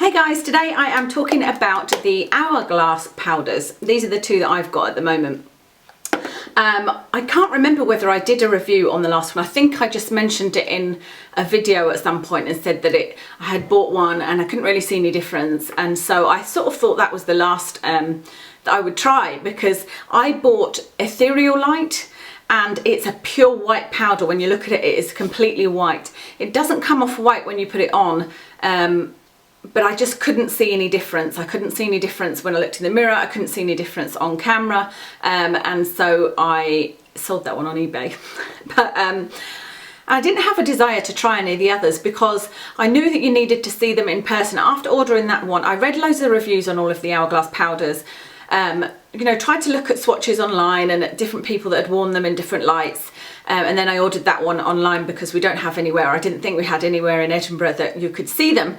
Hey guys, today I am talking about the Hourglass powders. These are the two that I've got at the moment. I can't remember whether I did a review on the last one. I think I just mentioned it in a video at some point and said that I had bought one and I couldn't really see any difference, and so I sort of thought that was the last that I would try, because I bought Ethereal Light and it's a pure white powder. When you look at it, it is completely white. It doesn't come off white when you put it on, but I just couldn't see any difference. I couldn't see any difference when I looked in the mirror. I couldn't see any difference on camera, and so I sold that one on eBay. But I didn't have a desire to try any of the others because I knew that you needed to see them in person. After ordering that one, I read loads of reviews on all of the Hourglass powders. You know, tried to look at swatches online and at different people that had worn them in different lights, and then I ordered that one online because we don't have anywhere. I didn't think we had anywhere in Edinburgh that you could see them,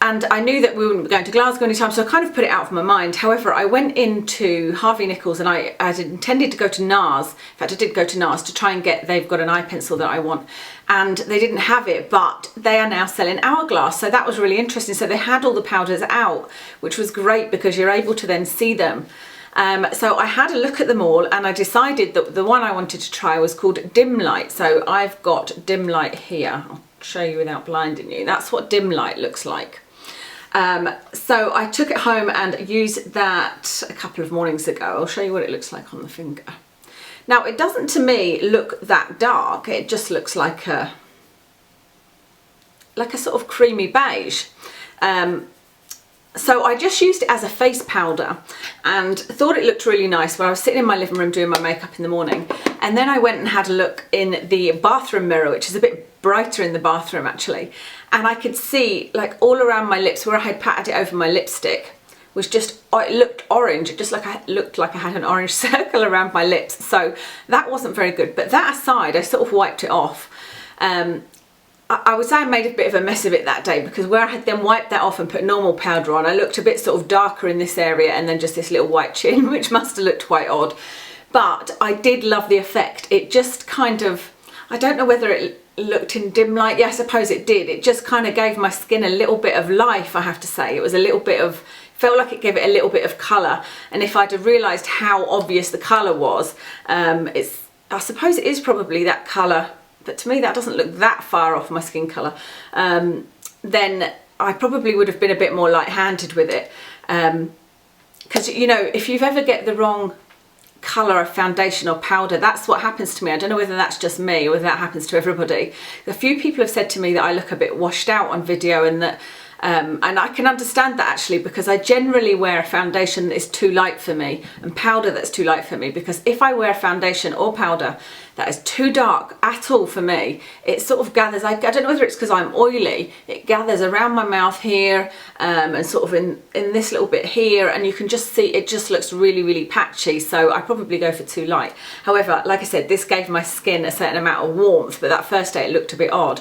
and I knew that we wouldn't be going to Glasgow anytime, so I kind of put it out of my mind. However, I went into Harvey Nichols and I had intended to go to NARS. In fact, I did go to NARS to try and get, they've got an eye pencil that I want, and they didn't have it, but they are now selling Hourglass, so that was really interesting. So they had all the powders out, which was great because you're able to then see them. So I had a look at them all and I decided that the one I wanted to try was called Dim Light. So I've got Dim Light here. I'll show you without blinding you. That's what Dim Light looks like. So I took it home and used that a couple of mornings ago. I'll show you what it looks like on the finger. Now, it doesn't to me look that dark. It just looks like a sort of creamy beige. So I just used it as a face powder and thought it looked really nice when I was sitting in my living room doing my makeup in the morning. And then I went and had a look in the bathroom mirror, which is a bit brighter in the bathroom actually. And I could see, like, all around my lips where I had patted it over my lipstick was just, it looked orange. It just looked like I had an orange circle around my lips. So that wasn't very good. But that aside, I sort of wiped it off. I would say I made a bit of a mess of it that day, because where I had then wiped that off and put normal powder on, I looked a bit sort of darker in this area and then just this little white chin, which must have looked quite odd. But I did love the effect. It just kind of, I don't know whether it looked in dim light. Yeah, I suppose it did. It just kind of gave my skin a little bit of life, I have to say. It was a little bit of, felt like it gave it a little bit of colour. And if I'd have realised how obvious the colour was, I suppose it is probably that colour, but to me that doesn't look that far off my skin colour, then I probably would have been a bit more light-handed with it. Because, you know, if you've ever get the wrong colour of foundation or powder, that's what happens to me. I don't know whether that's just me or whether that happens to everybody. A few people have said to me that I look a bit washed out on video, and that and I can understand that actually, because I generally wear a foundation that is too light for me and powder that's too light for me, because if I wear foundation or powder that is too dark at all for me, it sort of gathers, I don't know whether it's because I'm oily, it gathers around my mouth here, and sort of in this little bit here, and you can just see it just looks really, really patchy. So I probably go for too light. However, like I said, this gave my skin a certain amount of warmth, but that first day it looked a bit odd.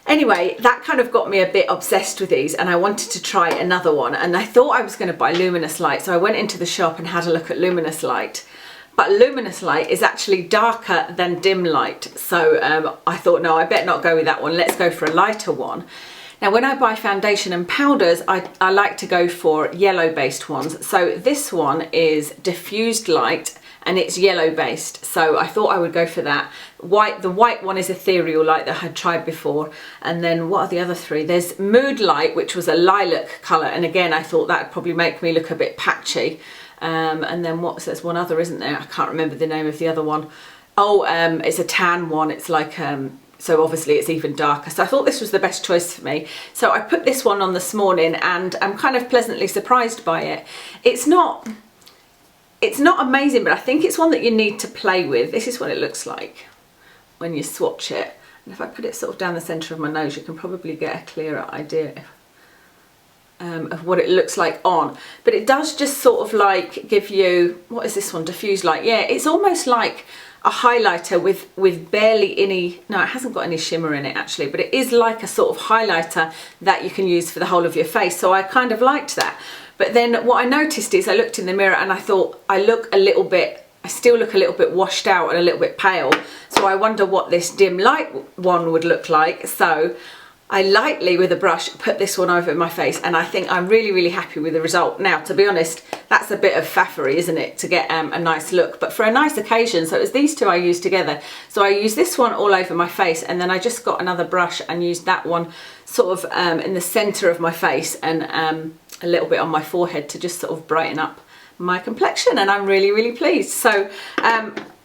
Anyway, that kind of got me a bit obsessed with these, and I wanted to try another one, and I thought I was going to buy Luminous Light, so I went into the shop and had a look at Luminous Light. But Luminous Light is actually darker than Dim Light, so I thought, no, I better not go with that one. Let's go for a lighter one. Now, when I buy foundation and powders, I like to go for yellow-based ones. So this one is Diffused Light, and it's yellow based, so I thought I would go for that. The white one is Ethereal Light that I had tried before, and then what are the other three? There's Mood Light, which was a lilac colour, and again I thought that would probably make me look a bit patchy. And then there's one other, isn't there? I can't remember the name of the other one. Oh, it's a tan one. It's like, so obviously it's even darker. So I thought this was the best choice for me. So I put this one on this morning and I'm kind of pleasantly surprised by it. It's not amazing, but I think it's one that you need to play with. This is what it looks like when you swatch it. And if I put it sort of down the centre of my nose, you can probably get a clearer idea of what it looks like on. But it does just sort of like give you, what is this one? Diffused Light. Yeah, it's almost like a highlighter with barely any, no, it hasn't got any shimmer in it actually, but it is like a sort of highlighter that you can use for the whole of your face. So I kind of liked that. But then what I noticed is I looked in the mirror and I thought I still look a little bit washed out and a little bit pale. So I wonder what this Dim Light one would look like. So I lightly with a brush put this one over my face, and I think I'm really happy with the result. Now, to be honest, that's a bit of faffery, isn't it, to get a nice look, but for a nice occasion. So it was these two I used together. So I used this one all over my face, and then I just got another brush and used that one sort of in the center of my face and a little bit on my forehead to just sort of brighten up my complexion, and I'm really pleased. So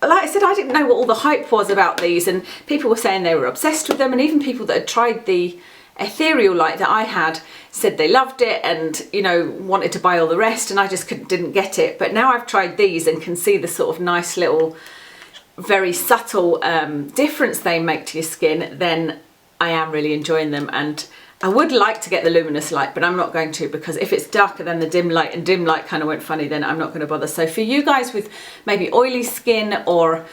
like I said, I didn't know what all the hype was about these, and people were saying they were obsessed with them, and even people that had tried the Ethereal Light that I had said they loved it and, you know, wanted to buy all the rest, and I just didn't get it. But now I've tried these and can see the sort of nice little very subtle difference they make to your skin, then I am really enjoying them. And I would like to get the luminous light, but I'm not going to, because if it's darker than the dim light and dim light kind of went funny, then I'm not going to bother. So for you guys with maybe oily skin or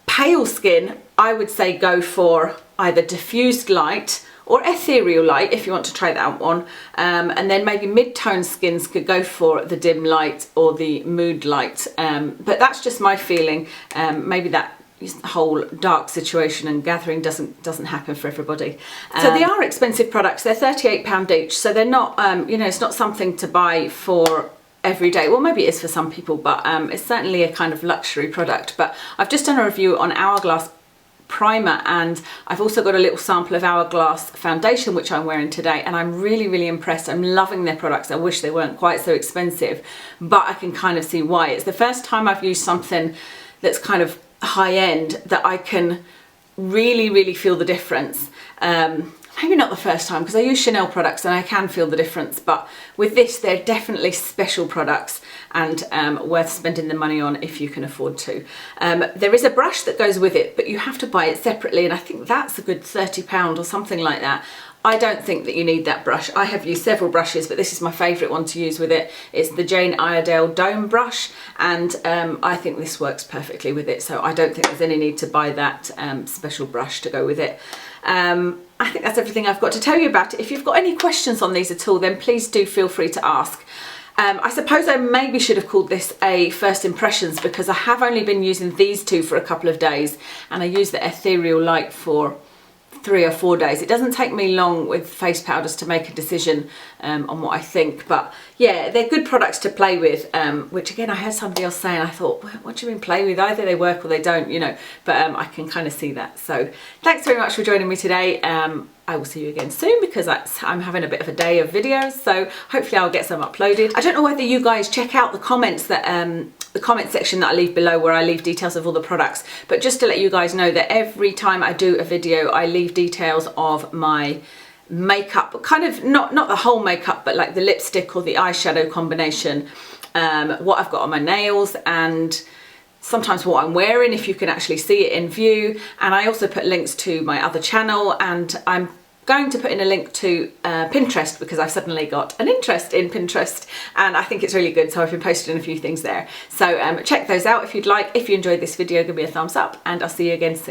pale skin, I would say go for either Diffused Light or Ethereal Light if you want to try that one. And then maybe mid-tone skins could go for the dim light or the mood light. But that's just my feeling. Maybe that whole dark situation and gathering doesn't happen for everybody. So they are expensive products. They're £38 each, so they're not you know, it's not something to buy for every day. Well, maybe it is for some people, but it's certainly a kind of luxury product. But I've just done a review on Hourglass primer, and I've also got a little sample of Hourglass foundation which I'm wearing today, and I'm really impressed. I'm loving their products. I wish they weren't quite so expensive, but I can kind of see why. It's the first time I've used something that's kind of high end that I can really feel the difference. Maybe not the first time, because I use Chanel products and I can feel the difference, but with this they're definitely special products and worth spending the money on if you can afford to. There is a brush that goes with it, but you have to buy it separately, and I think that's a good £30 or something like that. I don't think that you need that brush. I have used several brushes, but this is my favourite one to use with it. It's the Jane Iredale Dome brush, and I think this works perfectly with it, so I don't think there's any need to buy that special brush to go with it. I think that's everything I've got to tell you about it. If you've got any questions on these at all, then please do feel free to ask. I suppose I maybe should have called this a first impressions, because I have only been using these two for a couple of days, and I use the Ethereal Light for 3 or 4 days. It doesn't take me long with face powders to make a decision on what I think, but yeah, they're good products to play with, which again I heard somebody else saying, I thought, what do you mean play with? Either they work or they don't, you know, but I can kind of see that. So thanks very much for joining me today. I will see you again soon, because I'm having a bit of a day of videos, so hopefully I'll get some uploaded. I don't know whether you guys check out the comments that the comment section that I leave below, where I leave details of all the products, but just to let you guys know that every time I do a video I leave details of my makeup, kind of not the whole makeup, but like the lipstick or the eyeshadow combination, what I've got on my nails, and sometimes what I'm wearing if you can actually see it in view. And I also put links to my other channel, and I'm going to put in a link to Pinterest, because I've suddenly got an interest in Pinterest and I think it's really good, so I've been posting a few things there. So check those out if you'd like. If you enjoyed this video, give me a thumbs up, and I'll see you again soon.